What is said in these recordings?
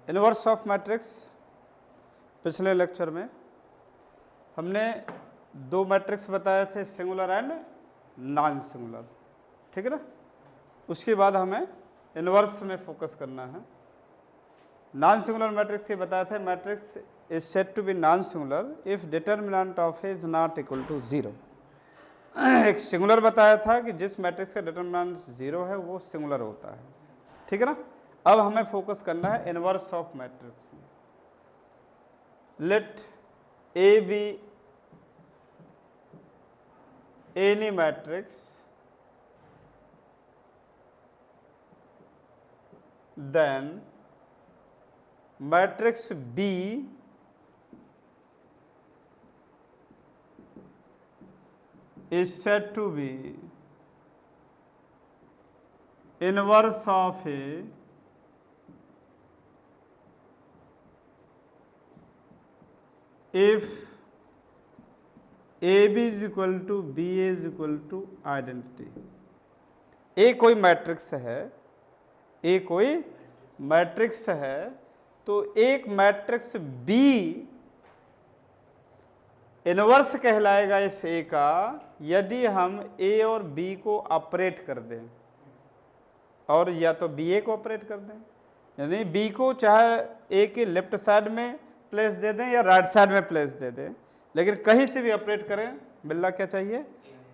Inverse of matrix. पिछले lecture में हमने दो मैट्रिक्स बताए थे, सिंगुलर एंड नॉन सिंगुलर, ठीक है ना। उसके बाद हमें इनवर्स में फोकस करना है। नॉन सिंगुलर मैट्रिक्स ये बताया था, matrix is said to be non singular if determinant of A is not equal to 0। एक सिंगुलर बताया था कि जिस मैट्रिक्स का डिटर्मिनेंट 0 है वो सिंगुलर होता है, ठीक है ना। अब हमें फोकस करना है इनवर्स ऑफ मैट्रिक्स में। Let A B any matrix then matrix B is said to be inverse of A if AB is equal to BA is equal to identity। A कोई मैट्रिक्स है, ए कोई matrix है, तो एक matrix B inverse कहलाएगा इस ए का यदि हम ए और बी को ऑपरेट कर दें, और या तो बी ए को ऑपरेट कर दें, यानी बी को चाहे ए के लेफ्ट साइड में प्लेस दे दें या राइट साइड में प्लेस दे दें, लेकिन कहीं से भी ऑपरेट करें मिलना क्या चाहिए,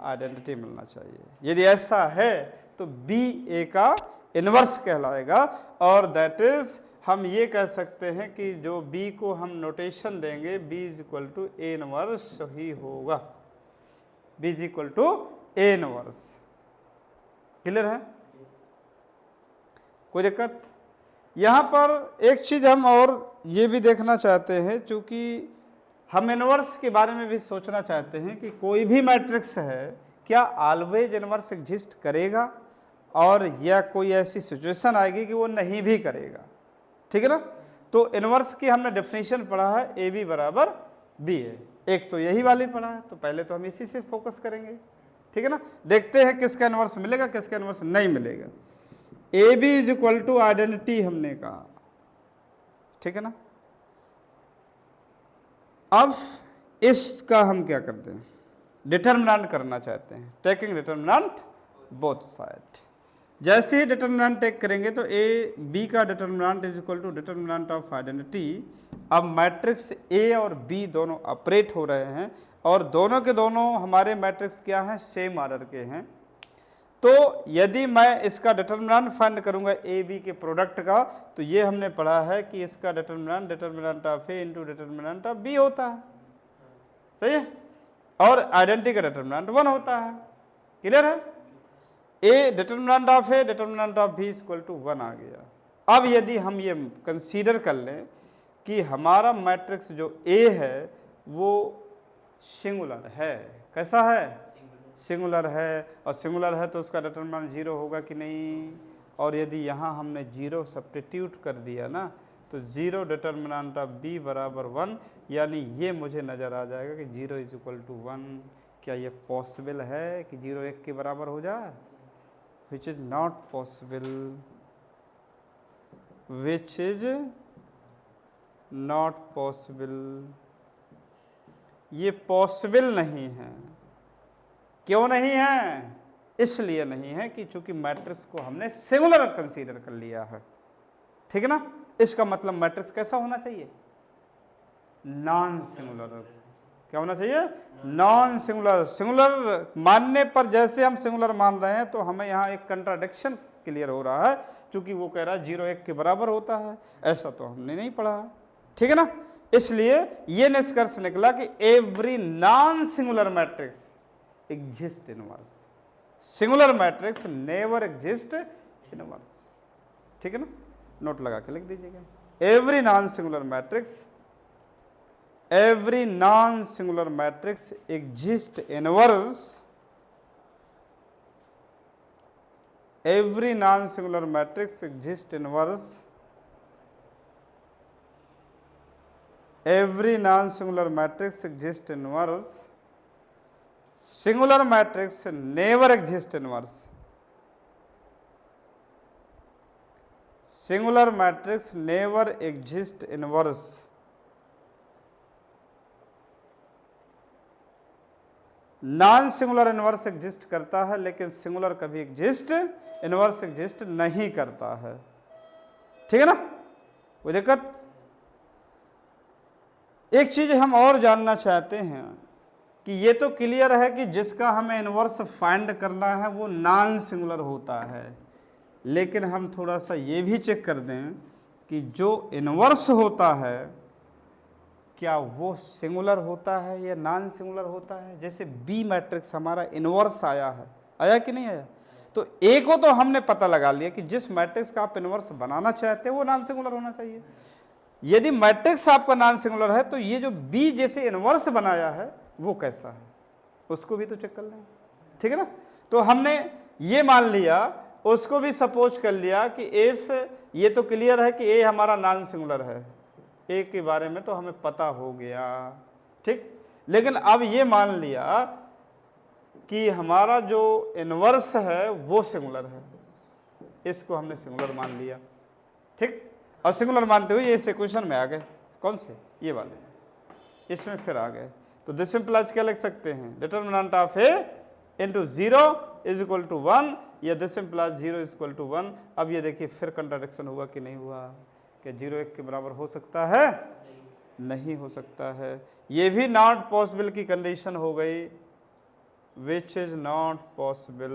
आइडेंटिटी मिलना चाहिए। यदि ऐसा है तो बी ए का इनवर्स कहलाएगा, और दैट इज हम ये कह सकते हैं कि जो b को हम नोटेशन देंगे b is equal to A inverse ही होगा, b is equal to A inverse. Clear है, कोई दिक्कत? यहाँ पर एक चीज हम और ये भी देखना चाहते हैं, चूंकि हम इनवर्स के बारे में भी सोचना चाहते हैं कि कोई भी मैट्रिक्स है क्या ऑलवेज इनवर्स एग्जिस्ट करेगा, और या कोई ऐसी सिचुएशन आएगी कि वो नहीं भी करेगा, ठीक है ना। तो इनवर्स की हमने डेफिनेशन पढ़ा है ए बी बराबर बी ए, एक तो यही वाली पढ़ा है, तो पहले तो हम इसी से फोकस करेंगे, ठीक है ना। देखते हैं किसका इनवर्स मिलेगा, किसका इनवर्स नहीं मिलेगा। A B is equal to identity हमने कहा, ठीक है ना। अब इसका हम क्या करते हैं, डिटर्मिनेंट करना चाहते हैं, टेकिंग डिटर्मिनेंट बोथ साइड। जैसे ही डिटर्मिनेंट टेक करेंगे तो ए बी का determinant is equal to determinant of identity. अब मैट्रिक्स ए और बी दोनों ऑपरेट हो रहे हैं, और दोनों के दोनों हमारे मैट्रिक्स क्या हैं, सेम ऑर्डर के हैं। तो यदि मैं इसका डिटर्मिनेंट फाइंड करूंगा ए बी के प्रोडक्ट का, तो ये हमने पढ़ा है कि इसका determinant determinant of A into determinant of B होता है, सही है, और आइडेंटिटी का डिटर्मिनेंट 1 होता है। क्लियर है, A determinant of A determinant of B equal to 1 आ गया। अब यदि हम ये कंसीडर कर लें कि हमारा मैट्रिक्स जो ए है वो सिंगुलर है, कैसा है, सिंगुलर है, और सिंगुलर है तो उसका डिटर्मिनेंट 0 होगा कि नहीं, और यदि यहाँ हमने 0 सब्स्टिट्यूट कर दिया ना, तो 0 डिटर्मिनेंट ऑफ बी बराबर 1, यानी ये मुझे नज़र आ जाएगा कि 0 इज इक्वल टू 1। क्या ये पॉसिबल है कि 0 1 के बराबर हो जाए, which is not possible, which is not possible, ये पॉसिबल नहीं है। क्यों नहीं है, इसलिए नहीं है कि चूंकि मैट्रिक्स को हमने सिंगुलर कंसीडर कर लिया है, ठीक है ना। इसका मतलब मैट्रिक्स कैसा होना चाहिए, नॉन सिंगुलर। क्या होना चाहिए, नॉन सिंगुलर। सिंगुलर मानने पर जैसे हम सिंगुलर मान रहे हैं, तो हमें यहाँ एक कंट्राडिक्शन क्लियर हो रहा है, क्योंकि वो कह रहा है 0 1 के बराबर होता है, ऐसा तो हमने नहीं पढ़ा है, ठीक है ना। इसलिए ये निष्कर्ष निकला कि every non singular matrix exist inverse, singular matrix never exist inverse, ठीक है ना। नोट लगा के लिख दीजिएगा, every non singular matrix, every non-singular matrix exists inverse, every non-singular matrix exists inverse, every non-singular matrix exists inverse, singular matrix never exists inverse, singular matrix never exist inverse. Non singular inverse exist करता है, लेकिन singular कभी inverse exist नहीं करता है। ठीक है ना, कोई दिक्कत? एक चीज हम और जानना चाहते हैं कि ये तो क्लियर है कि जिसका हमें इनवर्स फाइंड करना है वो नॉन सिंगुलर होता है, लेकिन हम थोड़ा सा ये भी चेक कर दें कि जो इनवर्स होता है क्या वो सिंगुलर होता है या नॉन सिंगुलर होता है। जैसे बी मैट्रिक्स हमारा इनवर्स आया कि नहीं आया, तो ए को तो हमने पता लगा लिया कि जिस मैट्रिक्स का आप इनवर्स बनाना चाहते हैं वो नॉन सिंगुलर होना चाहिए। यदि मैट्रिक्स आपका नॉन सिंगुलर है तो ये जो बी जैसे इनवर्स बनाया है वो कैसा है उसको भी तो चेक कर लें। ठीक है ना, तो हमने ये मान लिया, उसको भी सपोज कर लिया कि इफ, ये तो क्लियर है कि ए हमारा नॉन सिंगुलर है, ए के बारे में तो हमें पता हो गया। ठीक, लेकिन अब ये मान लिया कि हमारा जो इनवर्स है वो सिंगुलर है, इसको हमने सिंगुलर मान लिया। ठीक, और सिंगुलर मानते हुए ये इस इक्वेशन में आ गए, कौन से, ये वाले, इसमें फिर आ गए। तो दिस इम्प्लाइज क्या लिख सकते हैं, determinant of A into 0 is equal to 1, या this implies 0 is equal to 1। अब ये देखिए फिर कंट्राडिक्शन हुआ कि नहीं हुआ, क्या 0 1 के बराबर हो सकता है? नहीं हो सकता है। ये भी नॉट पॉसिबल की कंडीशन हो गई, which is not possible,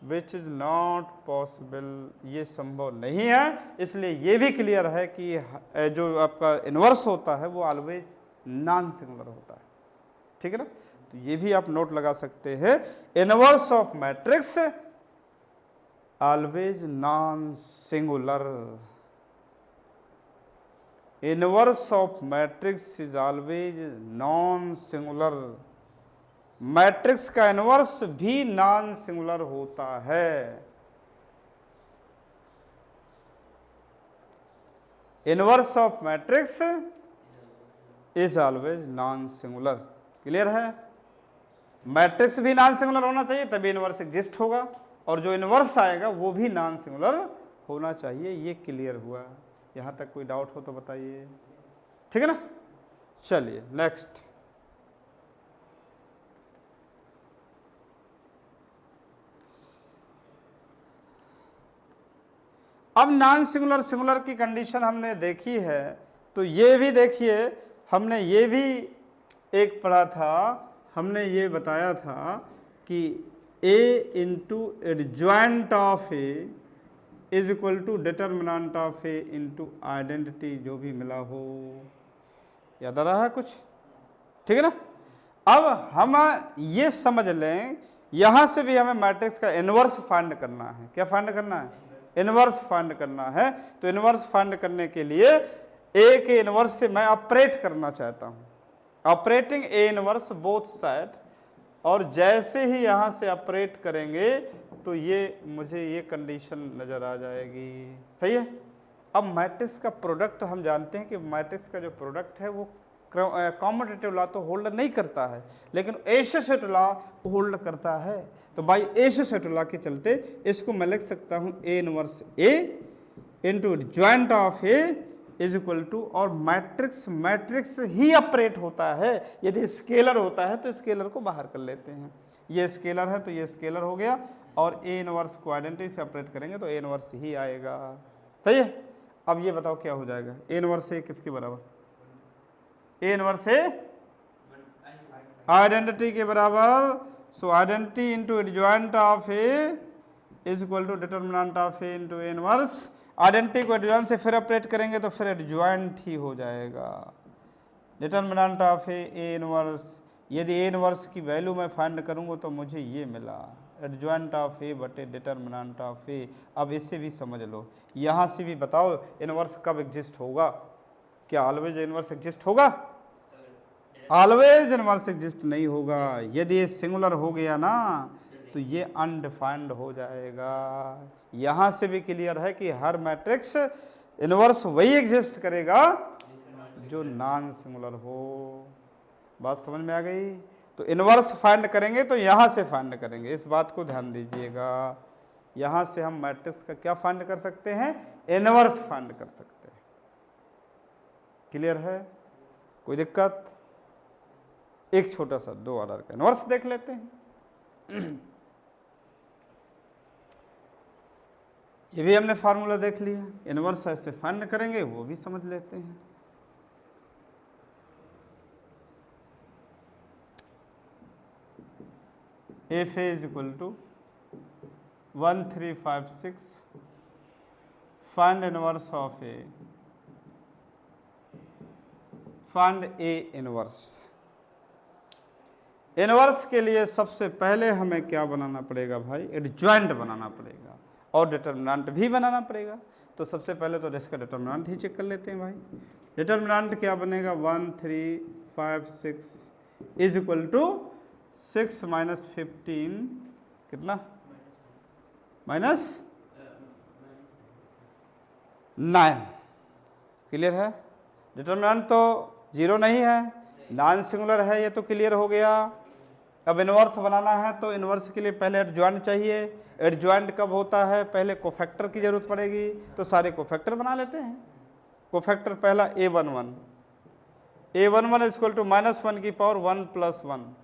which is not possible, ये संभव नहीं है। इसलिए ये भी क्लियर है कि जो आपका इनवर्स होता है वो ऑलवेज नॉन सिंगुलर होता है। ठीक है ना, तो ये भी आप नोट लगा सकते हैं, inverse of matrix always non singular, inverse of matrix is always non singular. Matrix का इनवर्स भी नॉन सिंगुलर होता है। Inverse of matrix is always non singular. Clear है, मैट्रिक्स भी नॉन सिंगुलर होना चाहिए तभी इनवर्स एग्जिस्ट होगा, और जो इनवर्स आएगा वो भी नॉन सिंगुलर होना चाहिए। ये क्लियर हुआ, यहां तक कोई डाउट हो तो बताइए। ठीक है ना, चलिए नेक्स्ट। अब नॉन सिंगुलर सिंगुलर की कंडीशन हमने देखी है, तो ये भी देखिए, हमने ये भी एक पढ़ा था, हमने ये बताया था कि a into adjoint of A is equal to determinant of A into identity, जो भी मिला हो। याद आ रहा है कुछ? ठीक है ना, अब हम ये समझ लें, यहां से भी हमें मैट्रिक्स का इनवर्स फाइंड करना है। क्या फाइंड करना है? इनवर्स फाइंड करना है। तो इनवर्स फाइंड करने के लिए ए के इनवर्स से मैं ऑपरेट करना चाहता हूं, operating A inverse both side, और जैसे ही यहां से ऑपरेट करेंगे तो ये मुझे ये कंडीशन नजर आ जाएगी। सही है। अब मैट्रिक्स का प्रोडक्ट हम जानते हैं कि मैट्रिक्स का जो प्रोडक्ट है वो कॉम्यूटेटिव लॉ तो होल्ड नहीं करता है, लेकिन एसोसिएटिव लॉ होल्ड करता है। तो बाई एसोसिएटिव लॉ के चलते इसको मैं लिख सकता हूं A inverse A into joint of A is equal to, और मैट्रिक्स ही ऑपरेट होता है। यदि स्केलर होता है तो स्केलर को बाहर कर लेते हैं, ये स्केलर है तो ये स्केलर हो गया, और ए इनवर्स को आइडेंटिटी से ऑपरेट करेंगे तो ए इनवर्स ही आएगा। सही है। अब ये बताओ क्या हो जाएगा, ए इनवर्स ए किसके बराबर? ए इनवर्स ए आइडेंटिटी के बराबर। So identity into adjoint of A is equal to determinant of A into A inverse. Identity को एडजॉइंट से फिर ऑपरेट करेंगे तो फिर एडजॉइंट ही हो जाएगा। डिटर्मिनेंट ऑफ ए इनवर्स, यदि ए इनवर्स की वैल्यू मैं फाइंड करूंगा तो मुझे ये मिला, एडजॉइंट ऑफ ए बटे डिटर्मिनेंट ऑफ ए। अब इसे भी समझ लो, यहाँ से भी बताओ इनवर्स कब एग्जिस्ट होगा? क्या ऑलवेज इनवर्स एग्जिस्ट होगा? ऑलवेज इनवर्स एग्जिस्ट नहीं होगा। यदि ये सिंगुलर हो गया ना तो ये अनडिफाइंड हो जाएगा। यहां से भी क्लियर है कि हर मैट्रिक्स इनवर्स वही एग्जिस्ट करेगा जो नॉन सिंगुलर हो। बात समझ में आ गई? तो इनवर्स फाइंड करेंगे तो यहां से फाइंड करेंगे, इस बात को ध्यान दीजिएगा। यहां से हम मैट्रिक्स का क्या फाइंड कर सकते हैं, इनवर्स फाइंड कर सकते हैं। क्लियर है, कोई दिक्कत? एक छोटा सा 2 ऑर्डर का इनवर्स देख लेते हैं। ये भी हमने फार्मूला देख लिया, इनवर्स ऐसे फाइंड करेंगे वो भी समझ लेते हैं। If A is equal to 1356 find inverse of A, find A inverse. Inverse के लिए सबसे पहले हमें क्या बनाना पड़ेगा भाई, एडजॉइंट बनाना पड़ेगा और डिटर्मिनेंट भी बनाना पड़ेगा। तो सबसे पहले तो इसका डिटर्मिनेंट ही चेक कर लेते हैं भाई। डिटर्मिनेंट क्या बनेगा, 1356 इज इक्वल टू 6 माइनस 15 कितना, माइनस 9। क्लियर है, डिटर्मिनेंट तो 0 नहीं है, नॉन सिंगुलर है, ये तो क्लियर हो गया। अब इनवर्स बनाना है तो इनवर्स के लिए पहले एडजॉइंट चाहिए। एडजॉइंट कब होता है, पहले कोफैक्टर की जरूरत पड़ेगी, तो सारे कोफैक्टर बना लेते हैं। कोफैक्टर पहला a11, a11 is equal to -1 की पावर 1 + 1।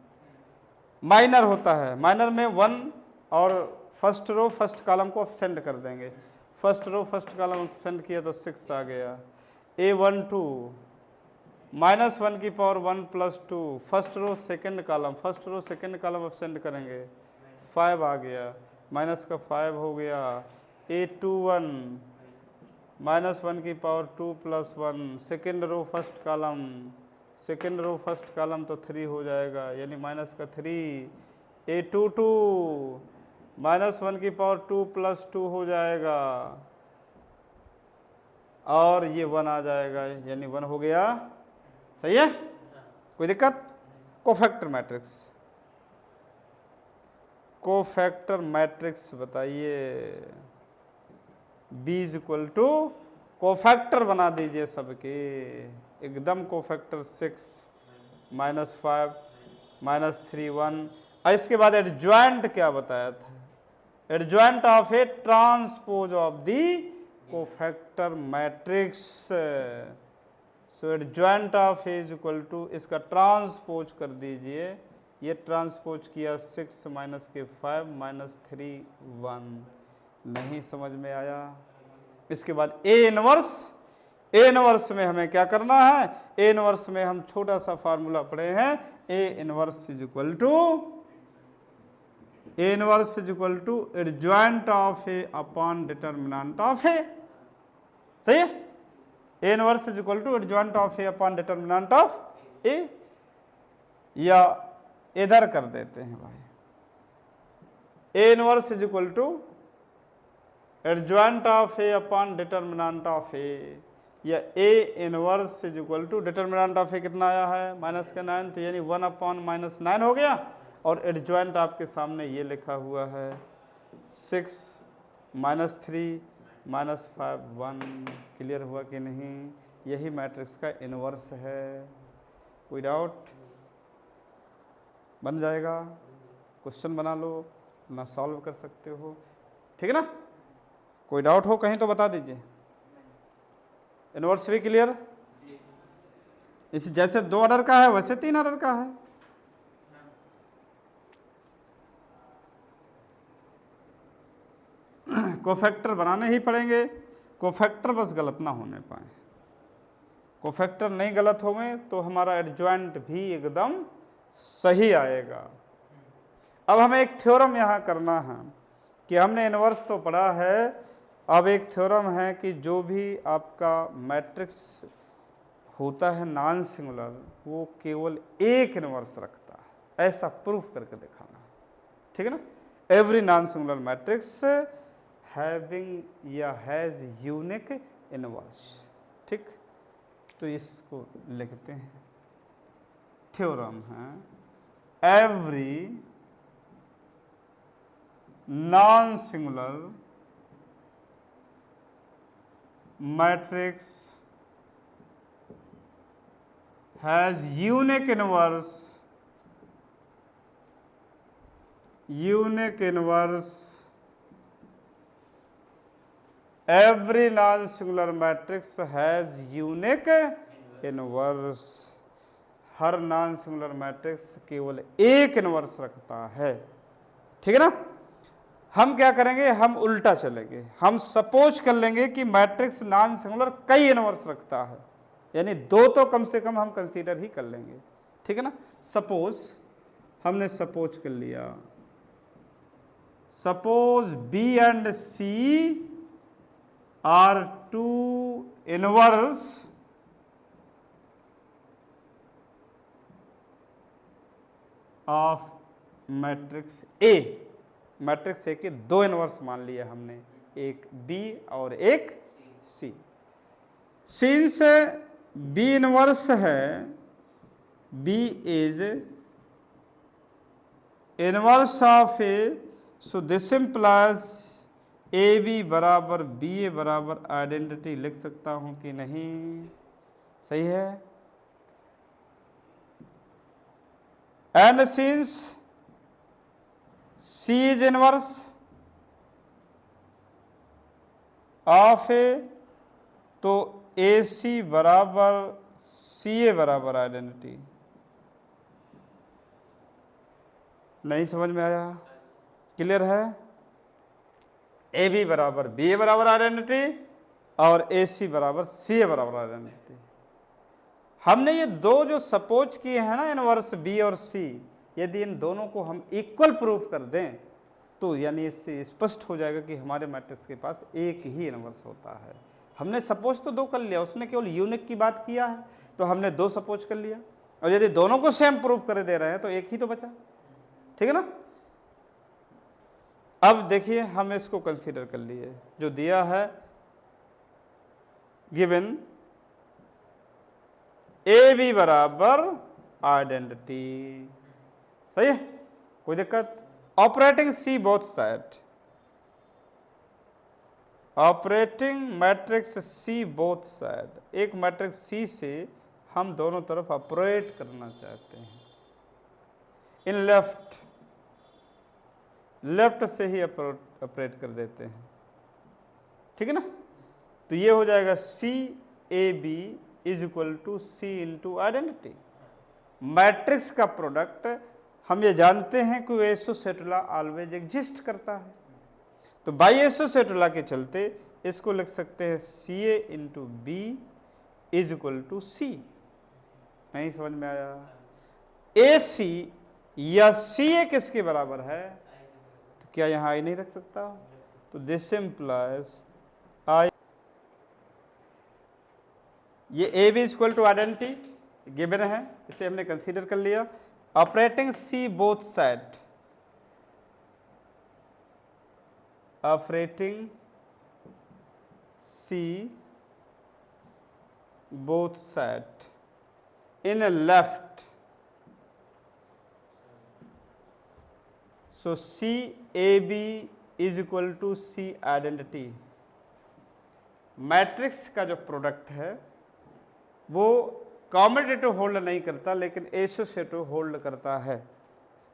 माइनर होता है, माइनर में 1 और फर्स्ट रो फर्स्ट कॉलम को अब्सेंट कर देंगे। First row first column absent किया तो 6 आ गया। a12 -1 की power 1 + 2, first row second column, first row second column absent करेंगे, 5 आ गया, माइनस का 5 हो गया। a21 -1 की power 2 + 1, second row first column, second row first column तो 3 हो जाएगा, यानी माइनस का 3। a22 -1 की पावर 2 + 2 हो जाएगा और ये 1 आ जाएगा, यानी 1 हो गया। सही है, कोई दिक्कत? कोफैक्टर मैट्रिक्स, कोफैक्टर मैट्रिक्स बताइए। B is equal to cofactor बना दीजिए सबके, एकदम कोफैक्टर 6 -5 -3 1। और इसके बाद एडजॉइंट क्या बताया था, adjoint of A transpose of the cofactor matrix. So adjoint of A is equal to, इसका ट्रांसपोज कर दीजिए, ये ट्रांसपोज किया 6 माइनस के 5 -3 1। नहीं समझ में आया? इसके बाद ए इनवर्स, ए इनवर्स में हमें क्या करना है, ए इनवर्स में हम छोटा सा फार्मूला पढ़े हैं, A inverse is equal to, A inverse is equal to adjoint of A upon determinant of A. सही है, A inverse is equal to adjoint of A upon determinant of A, या इधर कर देते हैं भाई, A inverse is equal to adjoint of A upon determinant of A, या A inverse is equal to determinant of A कितना आया है, -9, तो यानी 1/-9 हो गया। और एडजॉइंट आपके सामने ये लिखा हुआ है 6 -3 -5 1। क्लियर हुआ कि नहीं? यही मैट्रिक्स का इनवर्स है। कोई डाउट? बन जाएगा, क्वेश्चन बना लो, ना सॉल्व कर सकते हो, ठीक है ना? कोई डाउट हो कहीं तो बता दीजिए। इनवर्स भी क्लियर? इस जैसे 2 ऑर्डर का है वैसे 3 ऑर्डर का है। कोफैक्टर बनाने ही पड़ेंगे, कोफैक्टर बस गलत ना होने पाए। कोफैक्टर नहीं गलत होंगे तो हमारा एडजॉइंट भी एकदम सही आएगा। अब हमें एक थ्योरम यहाँ करना है कि हमने इनवर्स तो पढ़ा है, अब एक थ्योरम है कि जो भी आपका मैट्रिक्स होता है नॉन सिंगुलर, वो केवल एक इनवर्स रखता है, ऐसा प्रूफ करके दिखाना, ठीक है ना? Every non singular matrix having या हैज यूनिक इनवर्स, ठीक? तो इसको लिखते हैं, थ्योरम है every non singular matrix has unique inverse, unique inverse every non singular matrix has unique inverse. Her non singular matrix केवल एक इनवर्स रखता है। ठीक है ना। हम क्या करेंगे, हम उल्टा चलेंगे, हम सपोज कर लेंगे कि मैट्रिक्स नॉन सिंगुलर कई इनवर्स रखता है, यानी दो तो कम से कम हम कंसीडर ही कर लेंगे। ठीक है ना। सपोज हमने सपोज कर लिया, suppose B and C are two inverse of matrix A. Matrix A के दो इनवर्स मान लिए हमने, एक बी और एक सी। सिंस बी इनवर्स है, B is inverse of A, so this implies A B बराबर बी ए बराबर आइडेंटिटी लिख सकता हूं कि नहीं? सही है। And since C is inverse of A, तो ए सी बराबर सी ए बराबर आइडेंटिटी। नहीं समझ में आया? क्लियर है? ए बी बराबर बी ए बराबर आइडेंटिटी और ए सी बराबर सी ए बराबर आइडेंटिटी। हमने ये दो जो सपोज किए हैं ना, इनवर्स बी और सी, यदि इन दोनों को हम इक्वल प्रूफ कर दें तो यानी इससे स्पष्ट हो जाएगा कि हमारे मैट्रिक्स के पास एक ही इनवर्स होता है। हमने सपोज तो दो कर लिया, उसने केवल यूनिक की बात किया है, तो हमने दो सपोज कर लिया, और यदि दोनों को सेम प्रूफ कर दे रहे हैं तो एक ही तो बचा। ठीक है ना। अब देखिए हम इसको कंसीडर कर लिए, जो दिया है गिवन ए बी बराबर आइडेंटिटी। सही है, कोई दिक्कत? Operating C both side, operating matrix सी बोथ साइड, एक मैट्रिक्स सी से हम दोनों तरफ ऑपरेट करना चाहते हैं। इन लेफ्ट, लेफ्ट से ही ऑपरेट कर देते हैं। ठीक है ना। तो ये हो जाएगा C A B is equal to C into identity. Matrix का प्रोडक्ट हम ये जानते हैं कि एसोसेटुला ऑलवेज एग्जिस्ट करता है, तो बाई एसोसेटुला के चलते इसको लिख सकते हैं C A into B is equal to C. नहीं समझ में आया? ए सी या सी ए किसके बराबर है? तो क्या यहां आई नहीं रख सकता? तो दिस इम्प्लाइज आई, ये A B is equal to identity given है, इसे हमने कंसीडर कर लिया। Operating C both side, operating C both side in left, so C A B is equal to C identity. Matrix का जो product है वो कॉम्यूटेटिव होल्ड नहीं करता, लेकिन एसोसिएटिव होल्ड करता है।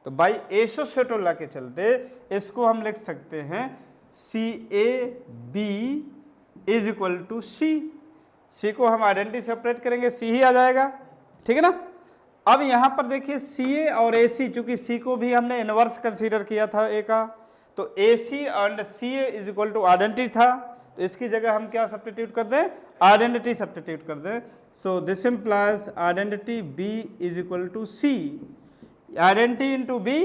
तो बाई एसोसिएटिव लॉ के चलते इसको हम लिख सकते हैं C A B is equal to C. C को हम आइडेंटिटी से ऑपरेट करेंगे, सी ही आ जाएगा। ठीक है ना। अब यहां पर देखिए सी ए और ए सी, चूंकि सी को भी हमने इनवर्स कंसीडर किया था ए का, तो A C and C A is equal to identity था, तो इसकी जगह हम क्या सब्स्टिट्यूट कर दें? आइडेंटिटी सब्स्टिट्यूट कर दें। So this implies identity B is equal to C, identity into B,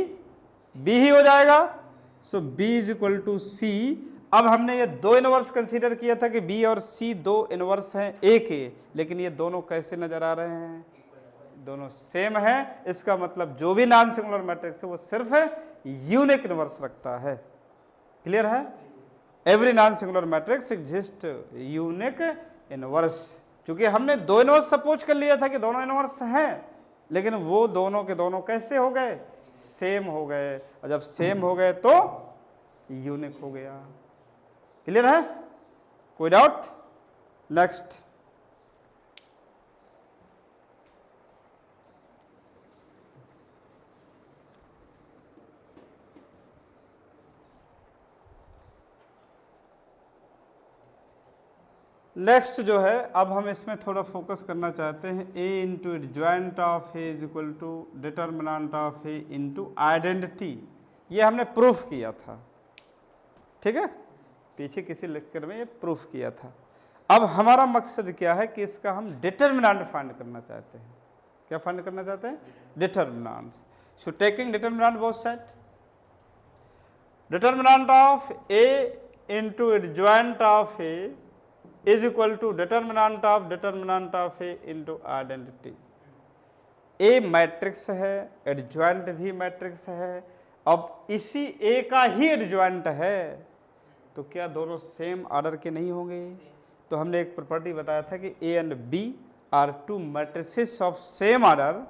B ही हो जाएगा। So B is equal to C. अब हमने ये दो इनवर्स कंसीडर किया था कि बी और सी दो इनवर्स हैं ए के, लेकिन ये दोनों कैसे नजर आ रहे हैं? दोनों सेम है। इसका मतलब जो भी नॉन सिंगुलर मैट्रिक्स है वो सिर्फ यूनिक इनवर्स रखता है। क्लियर है? Every non singular matrix exist unique inverse. क्योंकि हमने दो इनवर्स सपोज कर लिया था कि दोनों इनवर्स हैं, लेकिन वो दोनों के दोनों कैसे हो गए? सेम हो गए, और जब सेम हो गए तो यूनिक हो गया। क्लियर है? कोई डाउट? नेक्स्ट। नेक्स्ट जो है, अब हम इसमें थोड़ा फोकस करना चाहते हैं, A into adjoint of A is equal to determinant of A into identity. ये हमने प्रूफ किया था, ठीक है, पीछे किसी लेक्चर में ये प्रूफ किया था। अब हमारा मकसद क्या है कि इसका हम डिटर्मिनेंट फाइंड करना चाहते हैं। क्या फाइंड करना चाहते हैं? Determinants. So taking determinant both side, determinant of A into adjoint of A is equal to determinant of A into identity. A matrix है, एडजॉइंट भी मैट्रिक्स है। अब इसी ए का ही एडजॉइंट है, तो क्या दोनों सेम ऑर्डर के नहीं होंगे? तो हमने एक प्रॉपर्टी बताया था कि A and B are two matrices of same order,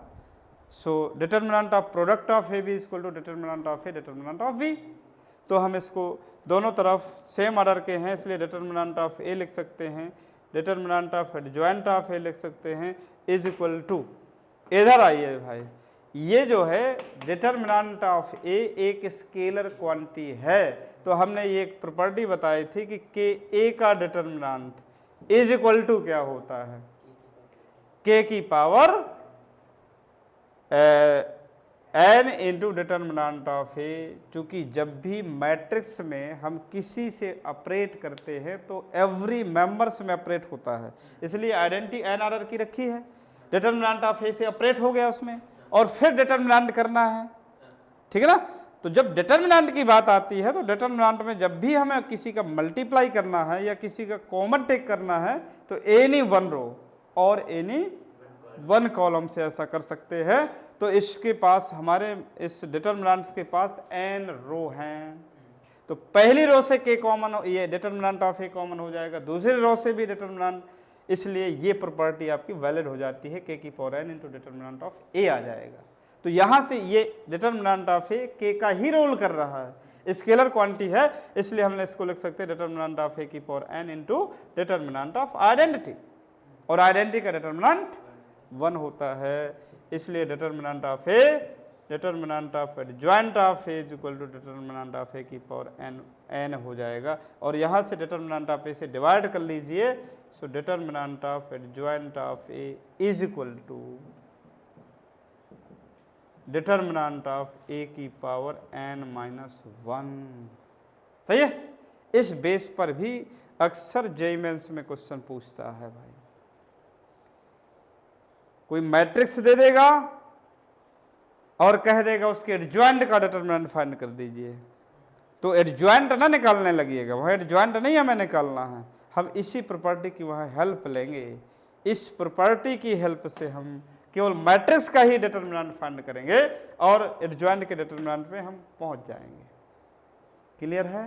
so determinant of product of A B is equal to determinant of A determinant of B. तो हम इसको दोनों तरफ सेम ऑर्डर के हैं, इसलिए डिटर्मिनेंट ऑफ ए लिख सकते हैं, डिटर्मिनेंट ऑफ एडजॉइंट ऑफ ए लिख सकते हैं, इज इक्वल टू, इधर आइए भाई, ये जो है डिटर्मिनेंट ऑफ ए एक स्केलर क्वांटिटी है। तो हमने ये एक प्रॉपर्टी बताई थी कि के ए का डिटर्मिनेंट इज इक्वल टू क्या होता है? के की power N into determinant of A. चूंकि जब भी मैट्रिक्स में हम किसी से ऑपरेट करते हैं तो एवरी मेंबर्स में ऑपरेट होता है, इसलिए आइडेंटिटी एन ऑर्डर की रखी है। डिटर्मिनेंट ऑफ ए से ऑपरेट हो गया उसमें, और फिर डिटर्मिनेंट करना है, ठीक है ना। तो जब डिटर्मिनेंट की बात आती है तो डिटर्मिनेंट में जब भी हमें किसी का मल्टीप्लाई करना है या किसी का कॉमन टेक करना है तो एनी वन रो और एनी वन कॉलम से ऐसा कर सकते हैं। तो इसके पास, हमारे इस डिटर्मिनेंट्स के पास एन रो हैं, तो पहली रो से के कॉमन, ये डिटर्मिनेंट ऑफ ए कॉमन हो जाएगा, दूसरी रो से भी डिटर्मिनेंट, इसलिए ये प्रॉपर्टी आपकी वैलिड हो जाती है, के की power N into determinant of A आ जाएगा। तो यहाँ से ये डिटर्मिनेंट ऑफ ए के का ही रोल कर रहा है, स्केलर क्वांटिटी है, इसलिए हमने इसको लिख सकते हैं डिटर्मिनेंट ऑफ ए की power N into determinant of identity, और आइडेंटिटी का डिटर्मिनेंट 1 होता है, इसलिए determinant of A, determinant of adjoint of A is equal to determinant of A की पावर एन हो जाएगा। और यहाँ से डिटर्मिनेंट ऑफ ए से डिवाइड कर लीजिए, so determinant of adjoint of A is equal to determinant of A की पावर n माइनस 1। सही है। इस बेस पर भी अक्सर जेईई मेंस में क्वेश्चन पूछता है भाई, कोई मैट्रिक्स दे देगा और कह देगा उसके एडजॉइंट का डिटर्मिनेंट फाइंड कर दीजिए, तो एडजॉइंट ना निकालने लगिएगा, वहाँ एडजॉइंट नहीं हमें निकालना है, हम इसी प्रॉपर्टी की वहाँ हेल्प लेंगे। इस प्रॉपर्टी की हेल्प से हम केवल मैट्रिक्स का ही डिटर्मिनेंट फाइंड करेंगे और एडजॉइंट के डिटर्मिनेंट पे हम पहुंच जाएंगे। क्लियर है?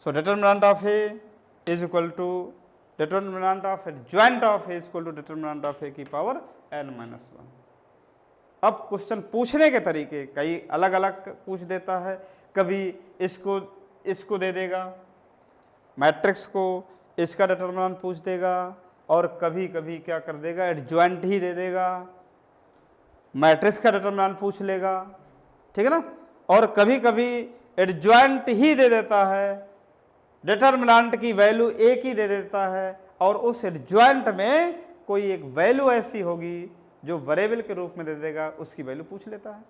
So determinant of A is equal to determinant of adjoint of A is equal to determinant of A की पावर n माइनस 1। अब क्वेश्चन पूछने के तरीके कई अलग अलग पूछ देता है, कभी इसको दे देगा, मैट्रिक्स को इसका डिटर्मिनेंट पूछ देगा, और कभी कभी क्या कर देगा, एडजॉइंट ही दे देगा, मैट्रिक्स का डिटर्मिनेंट पूछ लेगा, ठीक है ना। और कभी कभी एडजॉइंट ही दे देता है, डिटर्मिनेंट की वैल्यू एक ही दे देता है, और उस एडजॉइंट में कोई एक वैल्यू ऐसी होगी जो वेरिएबल के रूप में दे देगा, उसकी वैल्यू पूछ लेता है,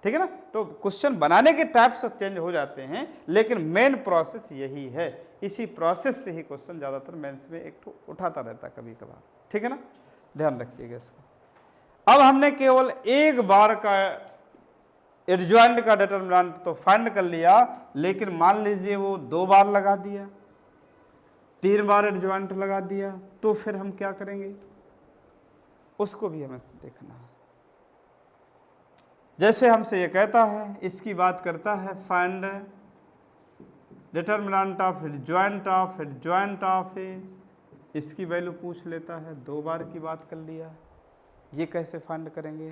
ठीक है ना। तो क्वेश्चन बनाने के टाइप्स चेंज हो जाते हैं, लेकिन मेन प्रोसेस यही है। इसी प्रोसेस से ही क्वेश्चन ज़्यादातर मेंस में एक तो उठाता रहता है कभी कभार, ठीक है ना, ध्यान रखिएगा इसको। अब हमने केवल एक बार का एडजॉइंट का डिटर्मिनेंट तो फाइंड कर लिया, लेकिन मान लीजिए वो 2 बार लगा दिया, 3 बार एडजॉइंट लगा दिया, तो फिर हम क्या करेंगे, उसको भी हमें देखना है। जैसे हमसे ये कहता है, इसकी बात करता है, find determinant of adjoint of A, इसकी वैल्यू पूछ लेता है, 2 बार की बात कर लिया, ये कैसे फाइंड करेंगे,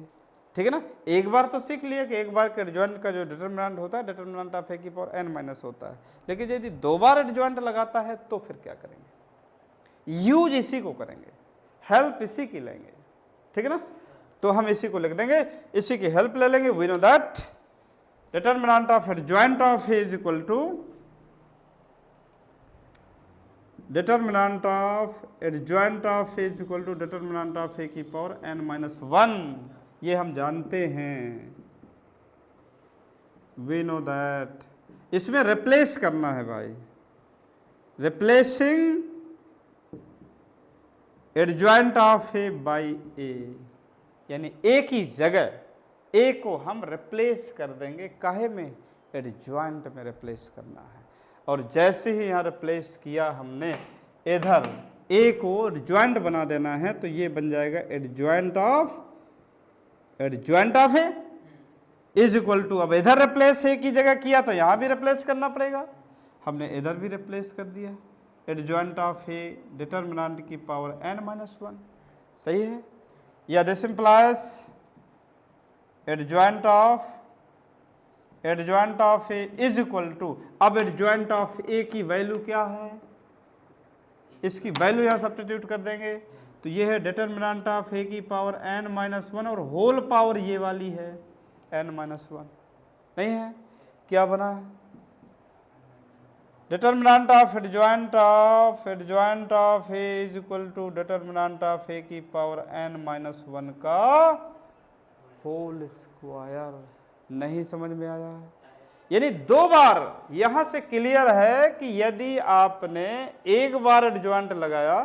ठीक है ना। एक बार तो सीख लिया कि एक बार के एडजॉइंट का जो डिटर्मिनेंट होता है डिटर्मिनेंट ऑफ ए की पावर n माइनस होता है, लेकिन यदि 2 बार एडजॉइंट लगाता है तो फिर क्या करेंगे, यूज इसी को करेंगे, हेल्प इसी की लेंगे, ठीक है ना। तो हम इसी को लिख देंगे, इसी की हेल्प ले लेंगे। We know that determinant of adjoint of A is equal to determinant of adjoint of A is equal to determinant of A की पावर n माइनस 1, ये हम जानते हैं, वी नो दैट। इसमें रिप्लेस करना है भाई, replacing adjoint of A by A, यानी ए की जगह ए को हम रिप्लेस कर देंगे, काहे में, एडजॉइंट में रिप्लेस करना है। और जैसे ही यहाँ रिप्लेस किया हमने, इधर ए को एडजॉइंट बना देना है, तो ये बन जाएगा adjoint of A is equal to, अब इधर रिप्लेस ए की जगह किया तो यहाँ भी रिप्लेस करना पड़ेगा, हमने इधर भी रिप्लेस कर दिया, एडजॉइंट ऑफ ए डिटर्मिनेंट की पावर n माइनस 1, सही है। या this implies adjoint of A is equal to, अब एडजॉइंट ऑफ ए की वैल्यू क्या है, इसकी वैल्यू यहाँ सब्स्टिट्यूट कर देंगे, तो ये है डिटर्मिनेंट ऑफ ए की पावर n माइनस 1 और होल पावर ये वाली है n माइनस 1, नहीं है, क्या बना है, determinant of adjoint of A is equal to determinant of A की पावर n माइनस 1 का होल स्क्वायर। नहीं समझ में आया है, यानी दो बार यहां से क्लियर है कि यदि आपने एक बार एडजॉइंट लगाया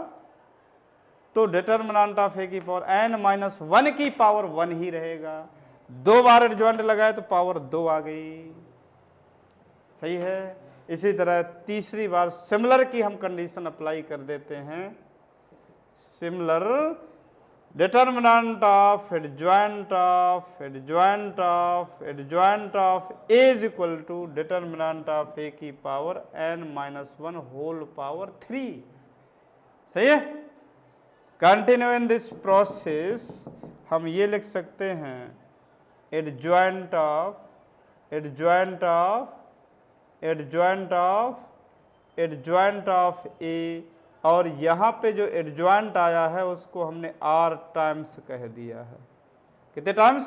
तो डिटर्मिनेंट ऑफ ए की पावर n माइनस 1 की पावर 1 ही रहेगा, दो बार एडजॉइंट लगाया तो पावर 2 आ गई, सही है। इसी तरह तीसरी बार सिमिलर की हम कंडीशन अप्लाई कर देते हैं, similar determinant of adjoint of A is equal to determinant of A की power n minus 1 whole power 3, सही है। कंटिन्यू इन दिस प्रोसेस हम ये लिख सकते हैं, एडजॉइंट ऑफ ए, और यहाँ पे जो एडजॉइंट आया है उसको हमने r टाइम्स कह दिया है, कितने टाइम्स,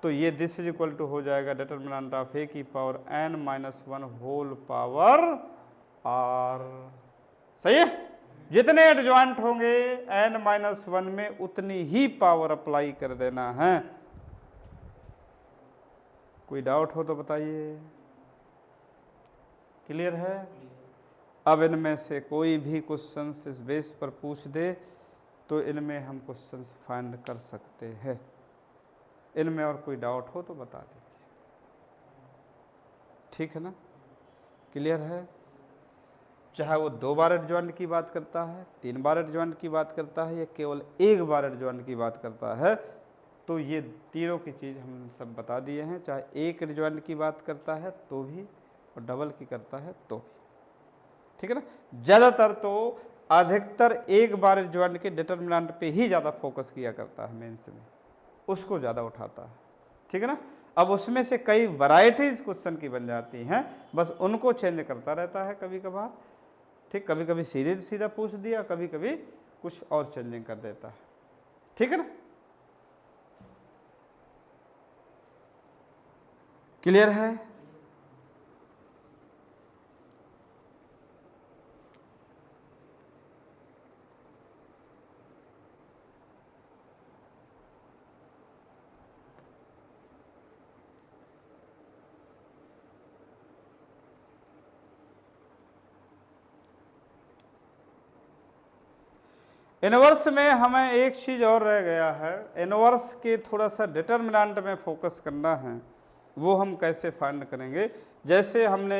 तो ये दिस इज इक्वल टू हो जाएगा डिटर्मिनेंट ऑफ ए की power n minus 1 whole power r, सही है। जितने एडजॉइंट होंगे n माइनस 1 में उतनी ही पावर अप्लाई कर देना है। कोई डाउट हो तो बताइए, क्लियर है। अब इनमें से कोई भी क्वेश्चंस इस बेस पर पूछ दे तो इनमें हम क्वेश्चंस फाइंड कर सकते हैं, इनमें और कोई डाउट हो तो बता दीजिए, ठीक है ना, क्लियर है। चाहे वो 2 बार एडजॉइंट की बात करता है, 3 बार एडजॉइंट की बात करता है, या केवल 1 बार एडजॉइंट की बात करता है, तो ये तीनों की चीज़ हम सब बता दिए हैं। चाहे एक एडजॉइंट की बात करता है तो भी, और डबल की करता है तो भी, ठीक है ना। ज़्यादातर तो अधिकतर एक बार एडजॉइंट के डिटर्मिनेंट पे ही ज़्यादा फोकस किया करता है, मेंस में उसको ज़्यादा उठाता है, ठीक है ना। अब उसमें से कई वैरायटीज क्वेश्चन की बन जाती हैं, बस उनको चेंज करता रहता है कभी कभार, ठीक, कभी कभी सीधे सीधा पूछ दिया, कभी कभी कुछ और चेंजिंग कर देता है, ठीक है ना, क्लियर है। इनवर्स में हमें एक चीज़ और रह गया है, इनवर्स के थोड़ा सा डिटर्मिनेंट में फोकस करना है, वो हम कैसे फाइंड करेंगे। जैसे हमने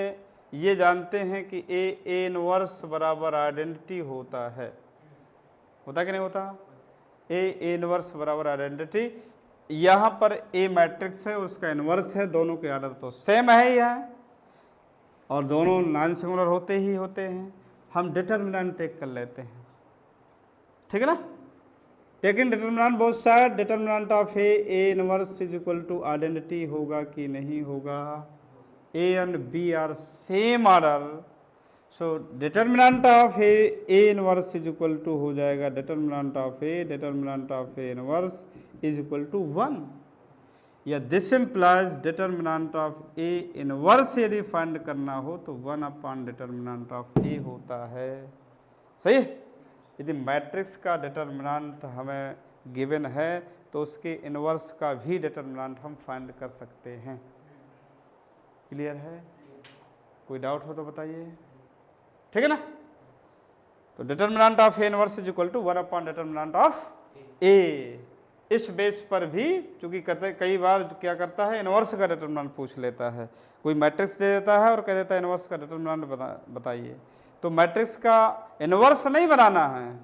ये जानते हैं कि ए इनवर्स बराबर आइडेंटिटी होता है, होता कि नहीं होता, ए इनवर्स बराबर आइडेंटिटी, यहाँ पर ए मैट्रिक्स है, उसका इनवर्स है, दोनों के आर्डर तो सेम है ही है और दोनों नॉन सिंगुलर होते ही होते हैं। हम डिटर्मिनेंट टेक कर लेते हैं, ठीक है ना, taking determinant both side, determinant of A inverse is equal to identity होगा कि नहीं होगा, A and B are same order, so determinant of A inverse is equal to हो जाएगा determinant of A inverse is equal to 1। या this implies determinant of A inverse यदि find करना हो तो 1 डिटर्मिनेंट ऑफ ए होता है। सही है? यदि मैट्रिक्स का डिटर्मिनेंट हमें गिवन है तो उसके इनवर्स का भी डिटर्मिनेंट हम फाइंड कर सकते हैं। क्लियर है? कोई डाउट हो तो बताइए। ठीक है ना? तो determinant of A inverse is equal to 1 determinant of A. इस बेस पर भी चूंकि कई बार क्या करता है, इनवर्स का डिटर्मिनेंट पूछ लेता है। कोई मैट्रिक्स दे देता है और कह देता है इनवर्स का डिटर्मिनेंट बताइए। तो मैट्रिक्स का इनवर्स नहीं बनाना है,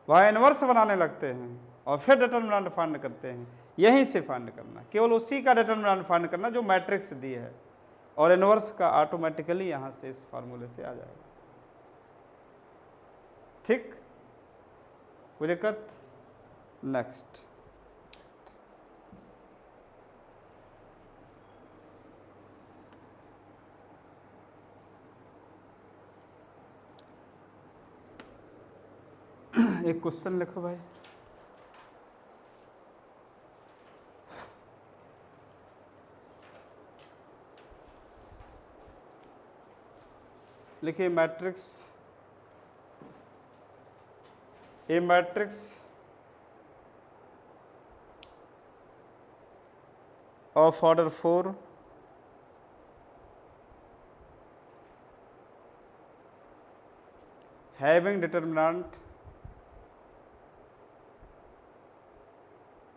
वह इनवर्स बनाने लगते हैं और फिर डिटर्मिनेंट फाइंड करते हैं। यहीं से फाइंड करना, केवल उसी का डिटर्मिनेंट फाइंड करना जो मैट्रिक्स दी है, और इनवर्स का ऑटोमेटिकली यहाँ से इस फार्मूले से आ जाएगा। ठीक? कोई दिक्कत? नेक्स्ट, एक क्वेश्चन लिखो भाई। लिखिए matrix, A matrix of order 4 having determinant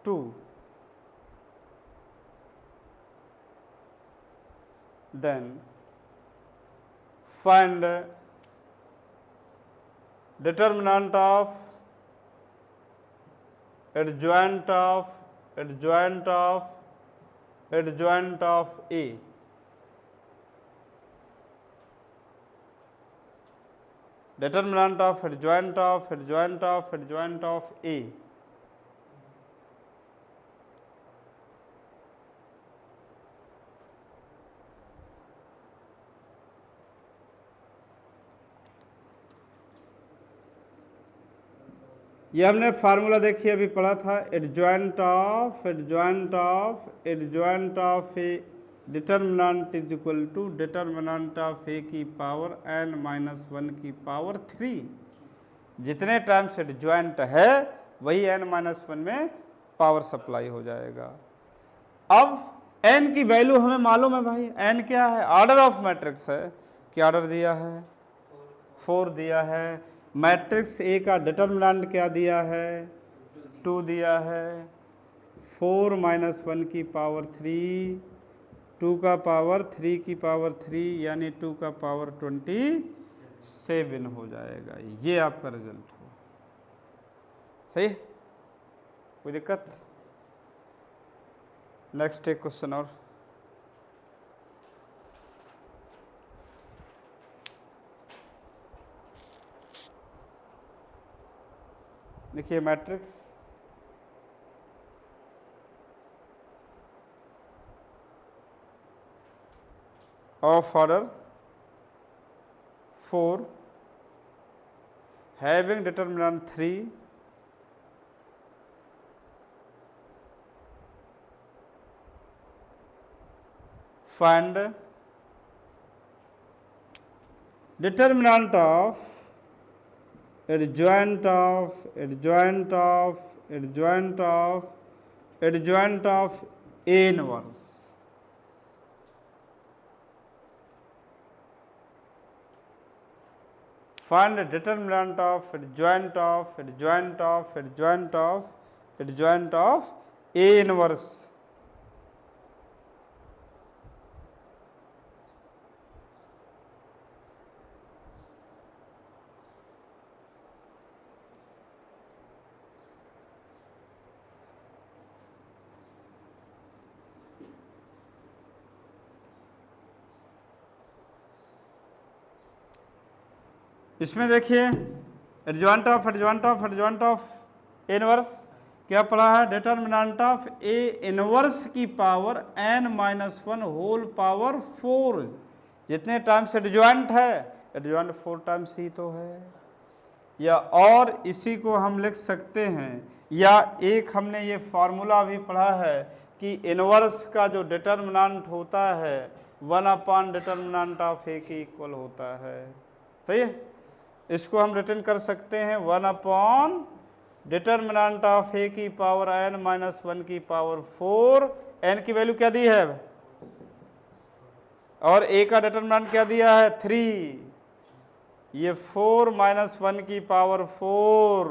2, then find determinant of adjoint of A। Determinant of adjoint of A। ये हमने फार्मूला देखिए अभी पढ़ा था, adjoint of A determinant is equal to determinant of A की पावर n-1 की power 3। जितने times adjoint है वही n-1 में पावर सप्लाई हो जाएगा। अब n की वैल्यू हमें मालूम है भाई, n क्या है? ऑर्डर ऑफ मैट्रिक्स है। क्या ऑर्डर दिया है? 4 दिया है। मैट्रिक्स ए का डिटर्मिनेंट क्या दिया है? 2 दिया है। 4 - 1 की पावर 3, 2 का पावर 3 की पावर 3 यानी 2 का पावर 27 हो जाएगा। ये आपका रिजल्ट हो। सही? कोई दिक्कत? नेक्स्ट एक क्वेश्चन और। देखिए matrix of order 4 having determinant 3 find determinant of adjoint of A inverse। Find the determinant of adjoint of A inverse। इसमें देखिए एडजॉइंट ऑफ ए इनवर्स क्या पढ़ा है? डिटर्मिनेंट ऑफ ए इनवर्स की पावर n-1 होल पावर 4। जितने times adjoint है, adjoint 4 times ही तो है। या और इसी को हम लिख सकते हैं, या एक हमने ये फार्मूला भी पढ़ा है कि इनवर्स का जो डिटर्मिनेंट होता है 1 डिटर्मिनेंट ऑफ ए के इक्वल होता है। सही है, इसको हम रिटर्न कर सकते हैं 1 डिटर्मिनेंट ऑफ ए की पावर n माइनस 1 की पावर 4, n की वैल्यू क्या दी है और a का डिटर्मिनेंट क्या दिया है 3, ये 4 माइनस 1 की पावर 4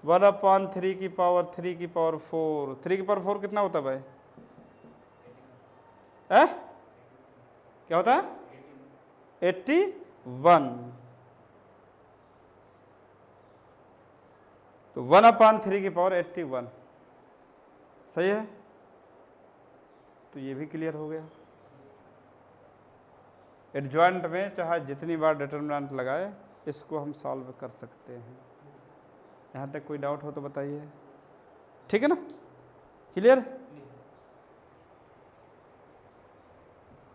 1/3 की पावर 3 की पावर 4, 3 की पावर 4 कितना होता है भाई? क्या होता है 81। तो 1/3 की पावर 81। सही है, तो ये भी क्लियर हो गया। एडजॉइंट में चाहे जितनी बार डिटर्मिनेंट लगाए इसको हम सॉल्व कर सकते हैं। यहाँ तक कोई डाउट हो तो बताइए, ठीक है ना, क्लियर?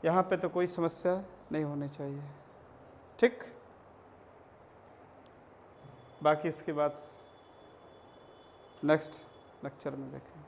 यहाँ पे तो कोई समस्या नहीं होनी चाहिए, ठीक। बाकी इसके बाद नेक्स्ट लेक्चर में देखेंगे।